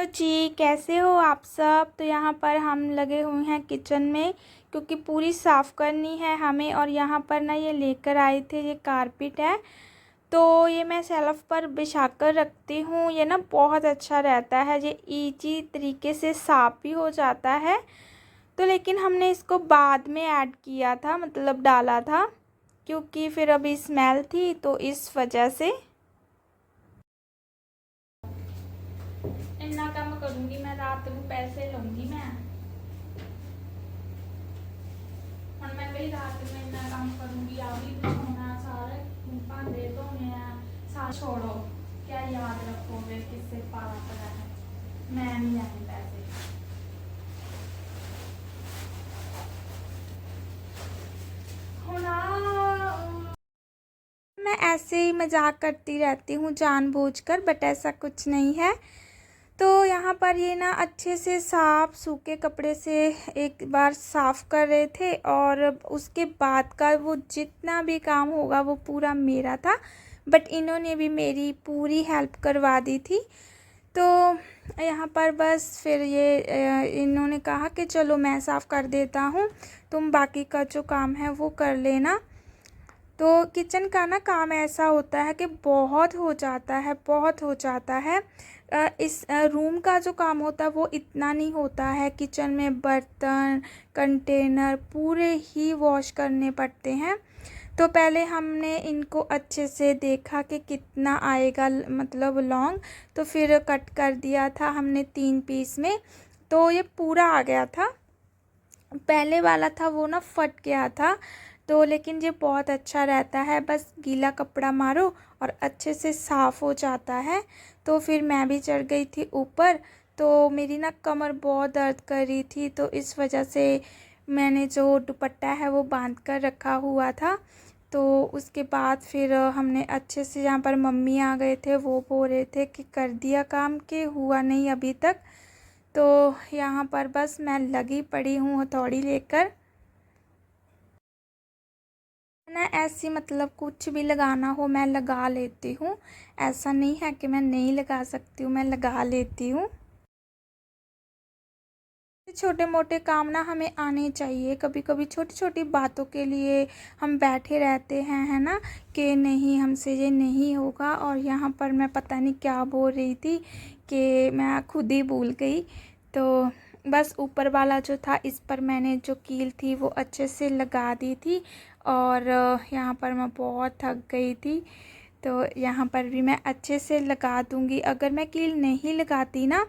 जी, कैसे हो आप सब। तो यहाँ पर हम लगे हुए हैं किचन में, क्योंकि पूरी साफ़ करनी है हमें। और यहाँ पर ना ये लेकर आए थे, ये कारपेट है, तो ये मैं शेल्फ पर बिछा कर रखती हूँ। ये ना बहुत अच्छा रहता है, ये इजी तरीके से साफ़ भी हो जाता है। तो लेकिन हमने इसको बाद में ऐड किया था, मतलब डाला था, क्योंकि फिर अभी स्मेल थी, तो इस वजह से। इतना काम करूँगी मैं, रात को पैसे लूँगी मैं। ਹੁਣ मैं कई रात में इतना काम करूँगी, आ भी होना सारे भांडे धोने हैं सारा। छोड़ो, क्या याद रखोगे किससे पाला पड़ा है, मैं नहीं लेने पैसे। मैं ऐसे ही मजाक करती रहती हूँ जानबूझकर, बट ऐसा कुछ नहीं है। तो यहाँ पर ये ना अच्छे से साफ़ सूखे कपड़े से एक बार साफ़ कर रहे थे, और उसके बाद का वो जितना भी काम होगा वो पूरा मेरा था, बट इन्होंने भी मेरी पूरी हेल्प करवा दी थी। तो यहाँ पर बस फिर ये इन्होंने कहा कि चलो मैं साफ़ कर देता हूँ, तुम बाकी का जो काम है वो कर लेना। तो किचन का ना काम ऐसा होता है कि बहुत हो जाता है, बहुत हो जाता है। इस रूम का जो काम होता है वो इतना नहीं होता है। किचन में बर्तन, कंटेनर पूरे ही वॉश करने पड़ते हैं। तो पहले हमने इनको अच्छे से देखा कि कितना आएगा, मतलब लॉन्ग, तो फिर कट कर दिया था हमने 3 पीस में। तो ये पूरा आ गया था। पहले वाला था वो ना फट गया था। तो लेकिन ये बहुत अच्छा रहता है, बस गीला कपड़ा मारो और अच्छे से साफ़ हो जाता है। तो फिर मैं भी चढ़ गई थी ऊपर, तो मेरी ना कमर बहुत दर्द कर रही थी, तो इस वजह से मैंने जो दुपट्टा है वो बांध कर रखा हुआ था। तो उसके बाद फिर हमने अच्छे से, यहाँ पर मम्मी आ गए थे, वो बोल रहे थे कि कर दिया काम, के हुआ नहीं अभी तक। तो यहाँ पर बस मैं लगी पड़ी हूँ हथौड़ी लेकर। ना ऐसी, मतलब कुछ भी लगाना हो मैं लगा लेती हूँ, ऐसा नहीं है कि मैं नहीं लगा सकती हूँ, मैं लगा लेती हूँ। छोटे मोटे काम ना हमें आने चाहिए। कभी कभी छोटी छोटी बातों के लिए हम बैठे रहते हैं, है ना, कि नहीं हमसे ये नहीं होगा। और यहाँ पर मैं पता नहीं क्या बोल रही थी कि मैं खुद ही भूल गई। तो बस ऊपर वाला जो था, इस पर मैंने जो कील थी वो अच्छे से लगा दी थी। और यहाँ पर मैं बहुत थक गई थी, तो यहाँ पर भी मैं अच्छे से लगा दूँगी। अगर मैं कील नहीं लगाती ना,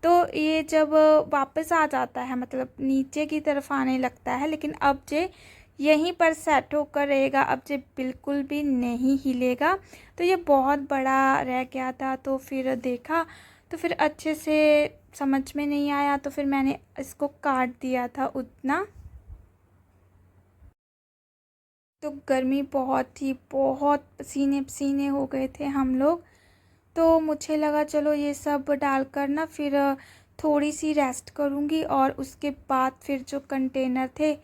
तो ये जब वापस आ जाता है, मतलब नीचे की तरफ आने लगता है। लेकिन अब जे यहीं पर सेट होकर रहेगा, अब जे बिल्कुल भी नहीं हिलेगा। तो ये बहुत बड़ा रह गया था, तो फिर देखा, तो फिर अच्छे से समझ में नहीं आया, तो फिर मैंने इसको काट दिया था उतना। तो गर्मी बहुत थी, बहुत पसीने पसीने हो गए थे हम लोग। तो मुझे लगा चलो ये सब डालकर ना फिर थोड़ी सी रेस्ट करूँगी, और उसके बाद फिर जो कंटेनर थे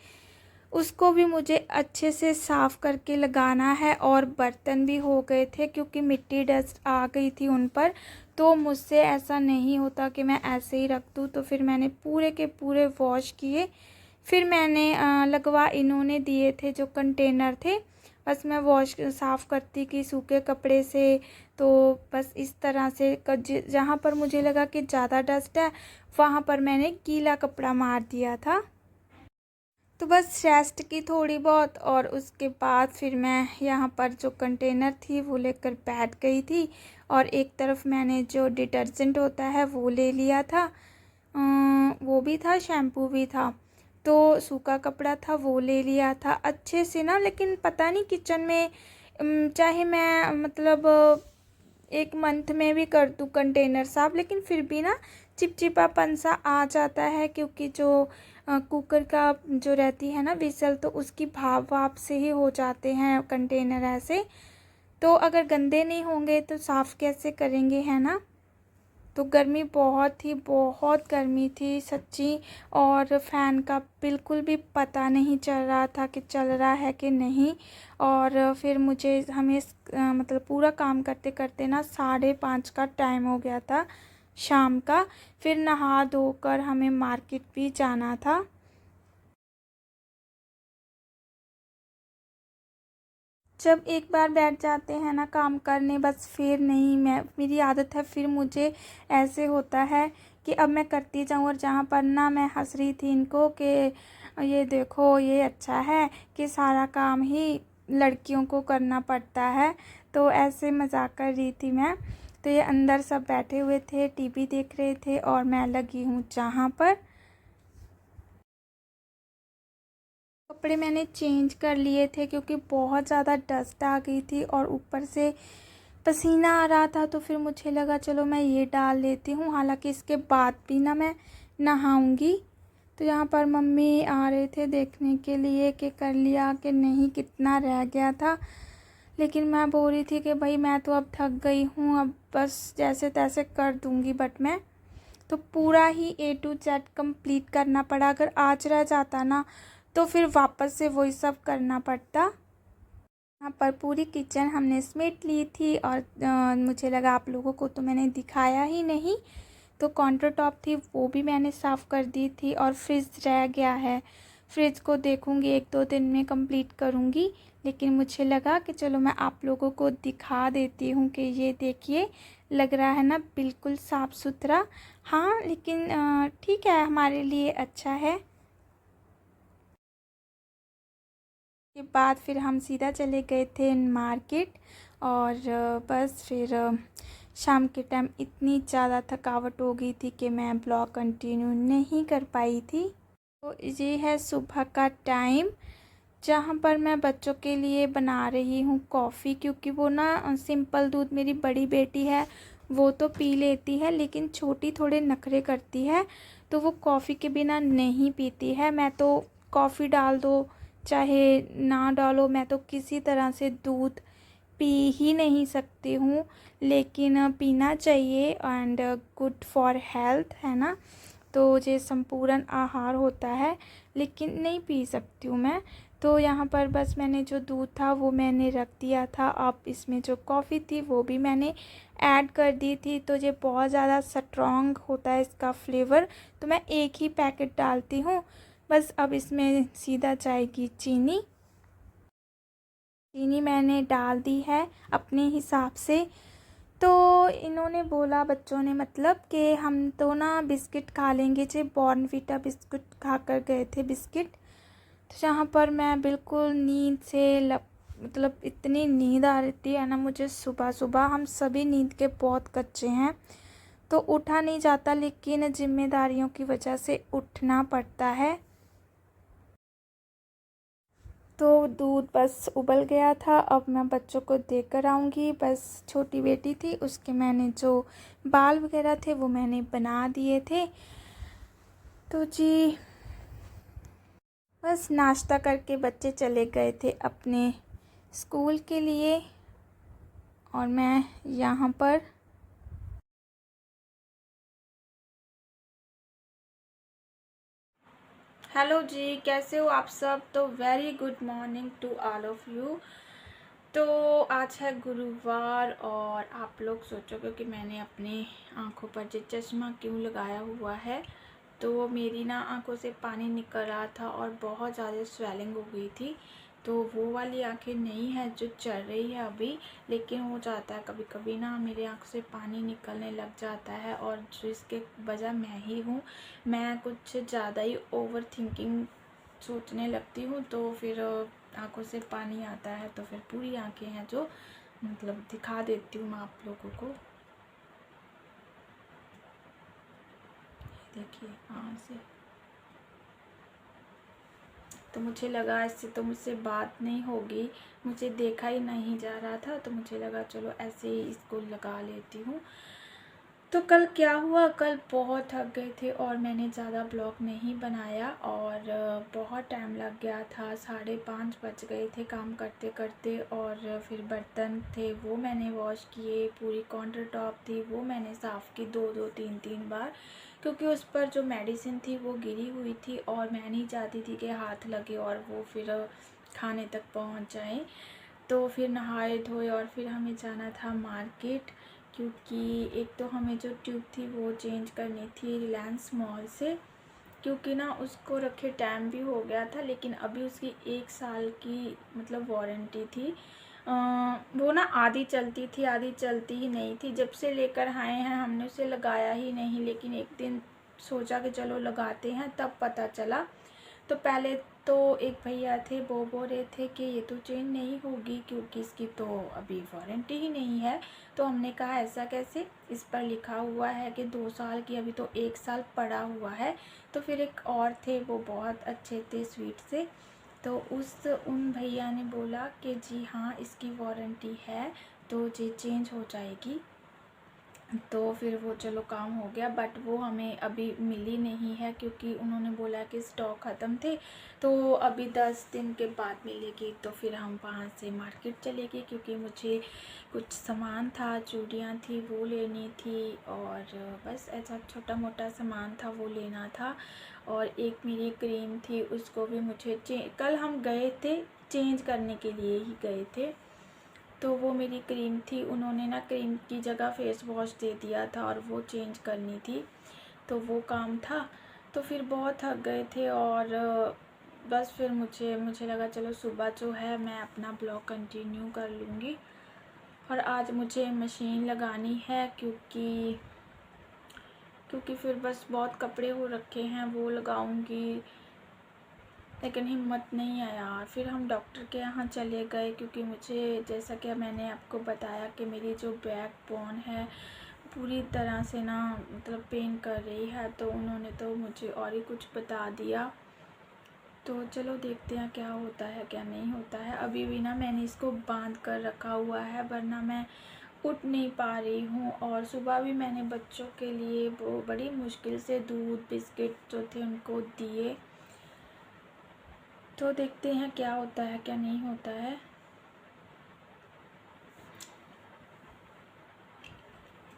उसको भी मुझे अच्छे से साफ़ करके लगाना है। और बर्तन भी हो गए थे, क्योंकि मिट्टी डस्ट आ गई थी उन पर। तो मुझसे ऐसा नहीं होता कि मैं ऐसे ही रख दूँ, तो फिर मैंने पूरे के पूरे वॉश किए। फिर मैंने लगवा इन्होंने दिए थे जो कंटेनर थे, बस मैं वॉश साफ़ करती कि सूखे कपड़े से। तो बस इस तरह से जहाँ पर मुझे लगा कि ज़्यादा डस्ट है, वहाँ पर मैंने गीला कपड़ा मार दिया था। तो बस रेस्ट की थोड़ी बहुत, और उसके बाद फिर मैं यहाँ पर जो कंटेनर थी वो लेकर बैठ गई थी। और एक तरफ मैंने जो डिटर्जेंट होता है वो ले लिया था, वो भी था, शैम्पू भी था, तो सूखा कपड़ा था वो ले लिया था अच्छे से ना। लेकिन पता नहीं किचन में चाहे मैं, मतलब 1 मंथ में भी कर दूँ कंटेनर साफ़, लेकिन फिर भी ना चिपचिपापन सा आ जाता है, क्योंकि जो कुकर का जो रहती है ना विसल, तो उसकी भाप वाप से ही हो जाते हैं कंटेनर ऐसे। तो अगर गंदे नहीं होंगे तो साफ़ कैसे करेंगे, है ना। तो गर्मी बहुत थी, बहुत गर्मी थी सच्ची। और फ़ैन का बिल्कुल भी पता नहीं चल रहा था कि चल रहा है कि नहीं। और फिर हमें मतलब पूरा काम करते करते ना 5:30 का टाइम हो गया था। शाम का। फिर नहा धोकर हमें मार्केट भी जाना था। जब एक बार बैठ जाते हैं ना काम करने, बस फिर नहीं, मेरी आदत है, फिर मुझे ऐसे होता है कि अब मैं करती जाऊँ। और जहाँ पर ना मैं हंस रही थी इनको कि ये देखो ये अच्छा है कि सारा काम ही लड़कियों को करना पड़ता है, तो ऐसे मजाक कर रही थी मैं। तो ये अंदर सब बैठे हुए थे, टीवी देख रहे थे और मैं लगी हूँ जहाँ पर। कपड़े मैंने चेंज कर लिए थे क्योंकि बहुत ज़्यादा डस्ट आ गई थी और ऊपर से पसीना आ रहा था, तो फिर मुझे लगा चलो मैं ये डाल लेती हूँ। हालांकि इसके बाद भी ना मैं नहाऊंगी। तो यहाँ पर मम्मी आ रहे थे देखने के लिए कि कर लिया कि नहीं, कितना रह गया था। लेकिन मैं बोल रही थी कि भाई मैं तो अब थक गई हूँ, अब बस जैसे तैसे कर दूँगी। बट मैं तो पूरा ही A to Z कंप्लीट करना पड़ा। अगर आज रह जाता ना तो फिर वापस से वही सब करना पड़ता। यहाँ पर पूरी किचन हमने समेट ली थी और मुझे लगा आप लोगों को तो मैंने दिखाया ही नहीं। तो काउंटर टॉप थी वो भी मैंने साफ़ कर दी थी और फ्रिज रह गया है। फ्रिज को देखूँगी 1-2 दिन में कंप्लीट करूँगी। लेकिन मुझे लगा कि चलो मैं आप लोगों को दिखा देती हूँ कि ये देखिए, लग रहा है ना बिल्कुल साफ़ सुथरा। हाँ लेकिन ठीक है, हमारे लिए अच्छा है। के बाद फिर हम सीधा चले गए थे मार्केट। और बस फिर शाम के टाइम इतनी ज़्यादा थकावट हो गई थी कि मैं ब्लॉग कंटिन्यू नहीं कर पाई थी। तो ये है सुबह का टाइम जहाँ पर मैं बच्चों के लिए बना रही हूँ कॉफ़ी, क्योंकि वो ना सिंपल दूध, मेरी बड़ी बेटी है वो तो पी लेती है, लेकिन छोटी थोड़े नखरे करती है, तो वो कॉफ़ी के बिना नहीं पीती है। मैं तो कॉफ़ी डाल दो चाहे ना डालो, मैं तो किसी तरह से दूध पी ही नहीं सकती हूँ। लेकिन पीना चाहिए एंड गुड फॉर हेल्थ है ना, तो ये संपूर्ण आहार होता है, लेकिन नहीं पी सकती हूँ मैं। तो यहाँ पर बस मैंने जो दूध था वो मैंने रख दिया था। अब इसमें जो कॉफ़ी थी वो भी मैंने ऐड कर दी थी। तो ये बहुत ज़्यादा स्ट्रॉन्ग होता है इसका फ्लेवर, तो मैं एक ही पैकेट डालती हूँ बस। अब इसमें सीधा जाएगी चीनी। चीनी मैंने डाल दी है अपने हिसाब से। तो इन्होंने बोला, बच्चों ने, मतलब कि हम तो ना बिस्किट खा लेंगे, जे बॉर्नवीटा बिस्कुट खा कर गए थे बिस्किट। तो जहाँ पर मैं बिल्कुल नींद से मतलब इतनी नींद आ रही है ना मुझे सुबह सुबह। हम सभी नींद के बहुत कच्चे हैं तो उठा नहीं जाता, लेकिन जिम्मेदारियों की वजह से उठना पड़ता है। तो दूध बस उबल गया था, अब मैं बच्चों को देकर आऊँगी। बस छोटी बेटी थी, उसके मैंने जो बाल वगैरह थे वो मैंने बना दिए थे। तो जी बस नाश्ता करके बच्चे चले गए थे अपने स्कूल के लिए और मैं यहाँ पर। हेलो जी, कैसे हो आप सब? तो very good morning to all of you. तो आज है गुरुवार और आप लोग सोचोगे कि मैंने अपने आँखों पर जो चश्मा क्यों लगाया हुआ है। तो मेरी ना आँखों से पानी निकल रहा था और बहुत ज़्यादा स्वेलिंग हो गई थी। तो वो वाली आँखें नहीं है जो चल रही है अभी, लेकिन हो जाता है कभी कभी ना मेरे आँख से पानी निकलने लग जाता है, और जिसके वजह मैं ही हूँ। मैं कुछ ज़्यादा ही ओवर थिंकिंग सोचने लगती हूँ, तो फिर आँखों से पानी आता है। तो फिर पूरी आँखें हैं जो मतलब दिखा देती हूँ मैं आप लोगों को। देखिए हाँ से। तो मुझे लगा इससे तो मुझसे बात नहीं होगी, मुझे देखा ही नहीं जा रहा था, तो मुझे लगा चलो ऐसे ही इसको लगा लेती हूँ। तो कल क्या हुआ, कल बहुत थक गए थे और मैंने ज़्यादा ब्लॉग नहीं बनाया और बहुत टाइम लग गया था। 5:30 बज गए थे काम करते करते। और फिर बर्तन थे वो मैंने वॉश किए, पूरी काउंटर टॉप थी वो मैंने साफ़ की 2-2 3-3 बार, क्योंकि उस पर जो मेडिसिन थी वो गिरी हुई थी और मैं नहीं चाहती थी कि हाथ लगे और वो फिर खाने तक पहुंच जाए। तो फिर नहाए धोए और फिर हमें जाना था मार्केट, क्योंकि एक तो हमें जो ट्यूब थी वो चेंज करनी थी रिलायंस मॉल से, क्योंकि ना उसको रखे टाइम भी हो गया था, लेकिन अभी उसकी 1 साल की मतलब वारंटी थी। वो ना आधी चलती थी आधी चलती ही नहीं थी। जब से लेकर आए हैं हमने उसे लगाया ही नहीं, लेकिन एक दिन सोचा कि चलो लगाते हैं, तब पता चला। तो पहले तो एक भैया थे, वो बोल रहे थे कि ये तो चेंज नहीं होगी क्योंकि इसकी तो अभी वारंटी ही नहीं है। तो हमने कहा ऐसा कैसे, इस पर लिखा हुआ है कि 2 साल की, अभी तो 1 साल पड़ा हुआ है। तो फिर एक और थे, वो बहुत अच्छे थे, स्वीट से, तो उन भैया ने बोला कि जी हाँ इसकी वारंटी है तो ये चेंज हो जाएगी। तो फिर वो चलो काम हो गया, बट वो हमें अभी मिली नहीं है क्योंकि उन्होंने बोला कि स्टॉक ख़त्म थे, तो अभी 10 दिन के बाद मिलेगी। तो फिर हम वहाँ से मार्केट चले गए क्योंकि मुझे कुछ सामान था, चूड़ियाँ थी वो लेनी थी, और बस ऐसा छोटा मोटा सामान था वो लेना था। और एक मेरी क्रीम थी, उसको भी मुझे कल हम गए थे चेंज करने के लिए ही गए थे, तो वो मेरी क्रीम थी, उन्होंने ना क्रीम की जगह फेस वॉश दे दिया था और वो चेंज करनी थी, तो वो काम था। तो फिर बहुत थक गए थे, और बस फिर मुझे लगा चलो सुबह जो है मैं अपना ब्लॉग कंटिन्यू कर लूँगी। और आज मुझे मशीन लगानी है क्योंकि फिर बस बहुत कपड़े हो रखे हैं, वो लगाऊंगी, लेकिन हिम्मत नहीं है यार। फिर हम डॉक्टर के यहाँ चले गए क्योंकि मुझे, जैसा कि मैंने आपको बताया कि मेरी जो बैक बोन है पूरी तरह से ना मतलब पेन कर रही है, तो उन्होंने तो मुझे और ही कुछ बता दिया। तो चलो देखते हैं क्या होता है क्या नहीं होता है। अभी भी ना मैंने इसको बांध कर रखा हुआ है, वरना मैं उठ नहीं पा रही हूँ। और सुबह भी मैंने बच्चों के लिए वो बड़ी मुश्किल से दूध बिस्किट जो थे उनको दिए। तो देखते हैं क्या होता है क्या नहीं होता है।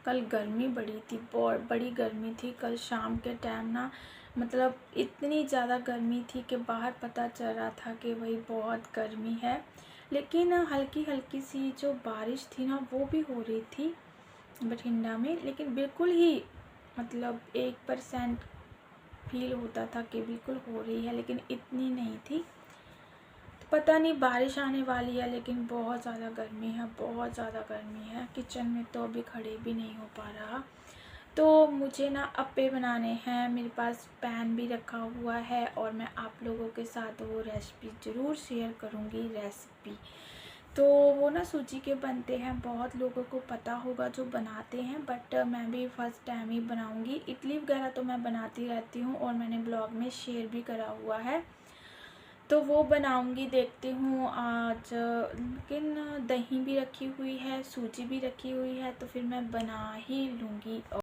कल गर्मी बड़ी थी, बहुत बड़ी गर्मी थी कल शाम के टाइम ना, मतलब इतनी ज़्यादा गर्मी थी कि बाहर पता चल रहा था कि भाई बहुत गर्मी है। लेकिन हल्की हल्की सी जो बारिश थी ना वो भी हो रही थी बठिंडा में, लेकिन बिल्कुल ही मतलब 1% फील होता था कि बिल्कुल हो रही है, लेकिन इतनी नहीं थी। पता नहीं बारिश आने वाली है, लेकिन बहुत ज़्यादा गर्मी है, बहुत ज़्यादा गर्मी है। किचन में तो अभी खड़े भी नहीं हो पा रहा। तो मुझे ना अप्पे बनाने हैं, मेरे पास पैन भी रखा हुआ है, और मैं आप लोगों के साथ वो रेसिपी ज़रूर शेयर करूँगी। रेसिपी तो वो ना सूजी के बनते हैं, बहुत लोगों को पता होगा जो बनाते हैं, बट मैं भी फर्स्ट टाइम ही बनाऊँगी। इडली वगैरह तो मैं बनाती रहती हूँ और मैंने ब्लॉग में शेयर भी करा हुआ है, तो वो बनाऊंगी। देखती हूँ आज, लेकिन दही भी रखी हुई है, सूजी भी रखी हुई है, तो फिर मैं बना ही लूँगी।